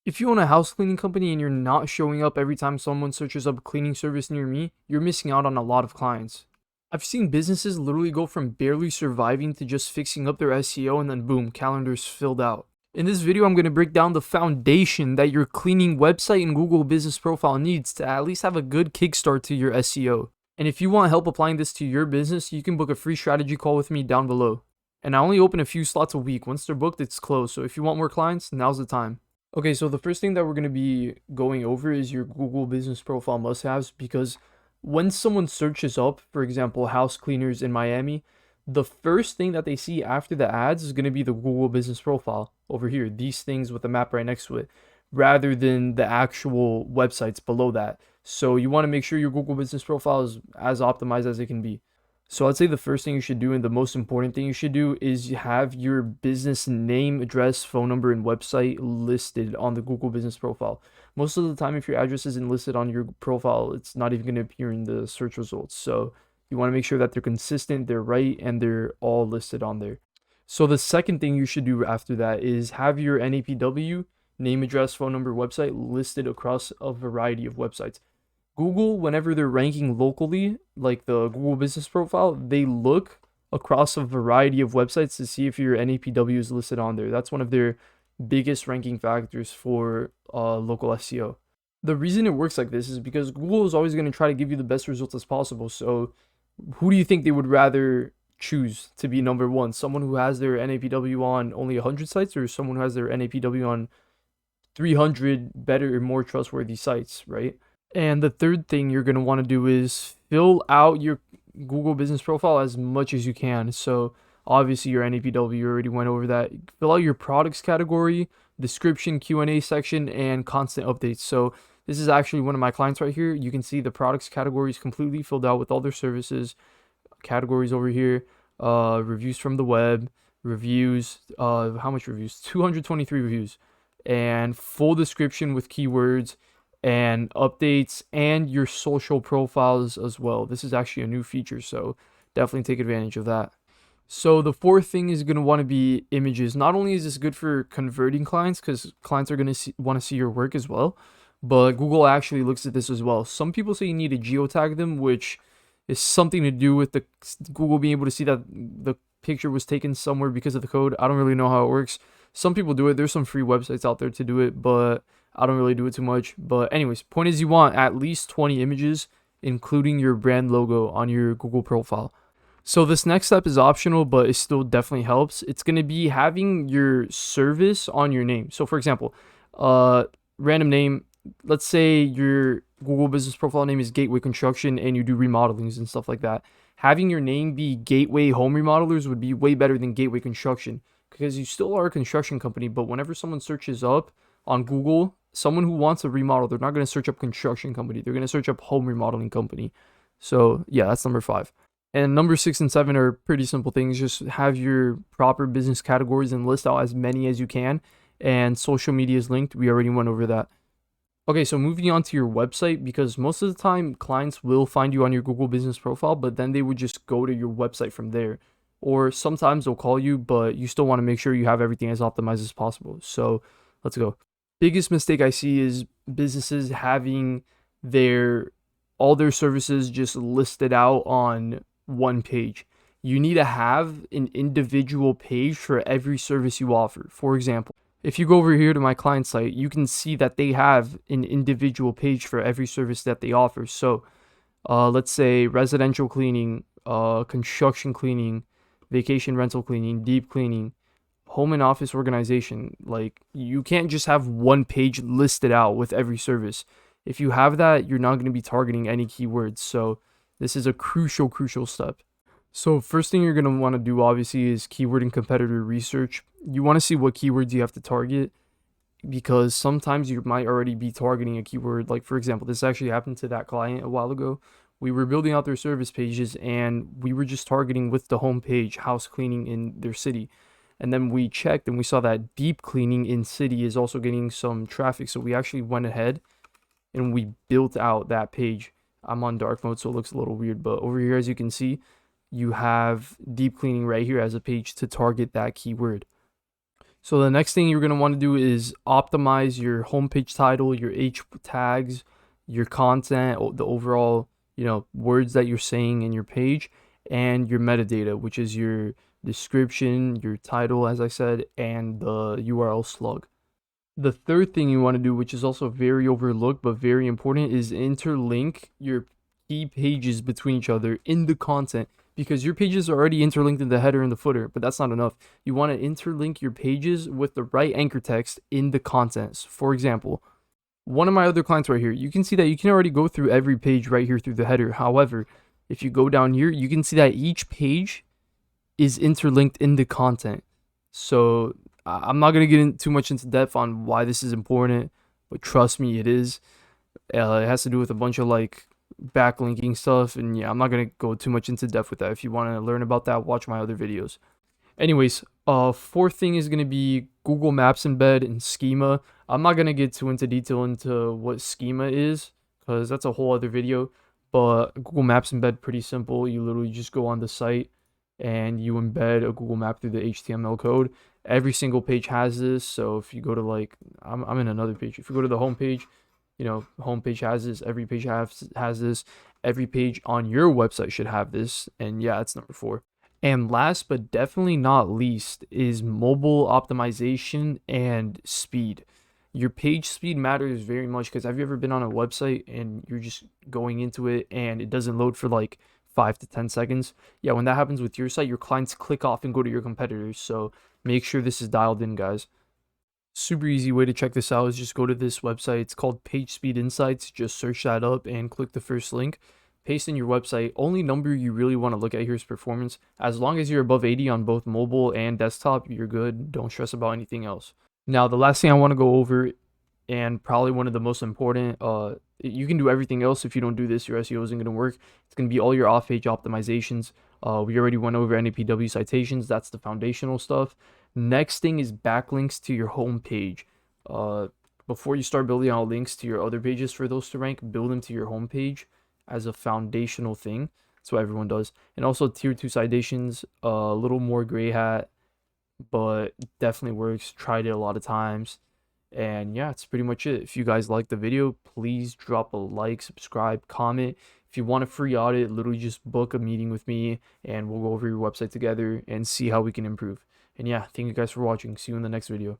If you own a house cleaning company and you're not showing up every time someone searches up a cleaning service near me, you're missing out on a lot of clients. I've seen businesses literally go from barely surviving to just fixing up their SEO and then boom, calendars filled out. In this video, I'm going to break down the foundation that your cleaning website and Google business profile needs to at least have a good kickstart to your SEO. And if you want help applying this to your business, you can book a free strategy call with me down below. And I only open a few slots a week. Once they're booked, it's closed. So if you want more clients, now's the time. Okay, so the first thing that we're going to be going over is your Google business profile must-haves, because when someone searches up, for example, house cleaners in Miami, the first thing that they see after the ads is going to be the Google business profile over here, these things with the map right next to it, rather than the actual websites below that. So you want to make sure your Google business profile is as optimized as it can be. So I'd say the first thing you should do and the most important thing you should do is have your business name, address, phone number, and website listed on the Google business profile. Most of the time, if your address isn't listed on your profile, it's not even going to appear in the search results. So you want to make sure that they're consistent, they're right, and they're all listed on there. So the second thing you should do after that is have your NAPW, name, address, phone number, website listed across a variety of websites. Google, whenever they're ranking locally, like the Google business profile, they look across a variety of websites to see if your NAPW is listed on there. That's one of their biggest ranking factors for local SEO. The reason it works like this is because Google is always going to try to give you the best results as possible. So who do you think they would rather choose to be number one? Someone who has their NAPW on only 100 sites, or someone who has their NAPW on 300 better or more trustworthy sites, right? And the third thing you're going to want to do is fill out your Google business profile as much as you can. So obviously your NAPW, you already went over that. Fill out your products category, description, Q&A section, and constant updates. So this is actually one of my clients right here. You can see the products categories completely filled out with all their services. Categories over here, reviews from the web, reviews, how much reviews? 223 reviews, and full description with keywords and updates, and your social profiles as well. This is actually a new feature, so definitely take advantage of that. So the fourth thing is going to want to be images. Not only is this good for converting clients, because clients are going to want to see your work as well, but Google actually looks at this as well. Some people say you need to geotag them, which is something to do with the Google being able to see that the picture was taken somewhere because of the code. I don't really know how it works. Some people do it. There's some free websites out there to do it, but I don't really do it too much. But anyways, point is you want at least 20 images, including your brand logo, on your Google profile. So this next step is optional, but it still definitely helps. It's going to be having your service on your name. So for example, random name, let's say your Google business profile name is Gateway Construction and you do remodelings and stuff like that. Having your name be Gateway Home Remodelers would be way better than Gateway Construction, because you still are a construction company, but whenever someone searches up on Google, someone who wants a remodel, they're not going to search up construction company. They're going to search up home remodeling company. So yeah, that's number 5. And number 6 and 7 are pretty simple things. Just have your proper business categories and list out as many as you can. And social media is linked. We already went over that. Okay, so moving on to your website, because most of the time clients will find you on your Google business profile, but then they would just go to your website from there. Or sometimes they'll call you, but you still want to make sure you have everything as optimized as possible. So let's go. Biggest mistake I see is businesses having all their services just listed out on one page. You need to have an individual page for every service you offer. For example, if you go over here to my client site, you can see that they have an individual page for every service that they offer. So let's say residential cleaning, construction cleaning, vacation rental cleaning, deep cleaning, home and office organization. Like, you can't just have one page listed out with every service. If you have that, you're not going to be targeting any keywords. So this is a crucial step. So first thing you're going to want to do obviously is keyword and competitor research. You want to see what keywords you have to target, because sometimes you might already be targeting a keyword. Like for example, this actually happened to that client a while ago. We were building out their service pages and we were just targeting with the home page house cleaning in their city. And then we checked and we saw that deep cleaning in city is also getting some traffic. So we actually went ahead and we built out that page. I'm on dark mode, so it looks a little weird, but over here, as you can see, you have deep cleaning right here as a page to target that keyword. So the next thing you're going to want to do is optimize your homepage title, your H tags, your content, the overall, words that you're saying in your page, and your metadata, which is your description, your title, as I said, and the URL slug. The third thing you want to do, which is also very overlooked but very important, is interlink your key pages between each other in the content, because your pages are already interlinked in the header and the footer, but that's not enough. You want to interlink your pages with the right anchor text in the contents. For example, one of my other clients right here, you can see that you can already go through every page right here through the header. However, if you go down here, you can see that each page is interlinked in the content. So I'm not going to get in too much into depth on why this is important, but trust me, it is. It has to do with a bunch of like backlinking stuff, and yeah, I'm not going to go too much into depth with that. If you want to learn about that, watch my other videos. Anyways, fourth thing is going to be Google Maps embed and schema. I'm not going to get too into detail into what schema is, because that's a whole other video, but Google Maps embed, pretty simple. You literally just go on the site and you embed a Google Map through the HTML code. Every single page has this. So if you go to like, I'm in another page. If you go to the home page, home page has this. Every page has this. Every page on your website should have this. And yeah, it's number 4. And last but definitely not least is mobile optimization and speed. Your page speed matters very much, because have you ever been on a website and you're just going into it and it doesn't load for like 5 to 10 seconds? Yeah, when that happens with your site, your clients click off and go to your competitors. So make sure this is dialed in, guys. Super easy way to check this out is just go to this website. It's called Page Speed Insights. Just search that up and click the first link. Paste in your website. Only number you really want to look at here is performance. As long as you're above 80 on both mobile and desktop, you're good. Don't stress about anything else. Now, the last thing I want to go over, and probably one of the most important, you can do everything else. If you don't do this, your SEO isn't going to work. It's going to be all your off-page optimizations. We already went over NAPW citations. That's the foundational stuff. Next thing is backlinks to your home page. Before you start building out links to your other pages for those to rank, build them to your home page as a foundational thing. That's what everyone does. And also tier 2 citations, a little more gray hat, but definitely works. Tried it a lot of times. And yeah, it's pretty much it. If you guys like the video, please drop a like, subscribe, comment. If you want a free audit, literally just book a meeting with me and we'll go over your website together and see how we can improve. And yeah, thank you guys for watching. See you in the next video.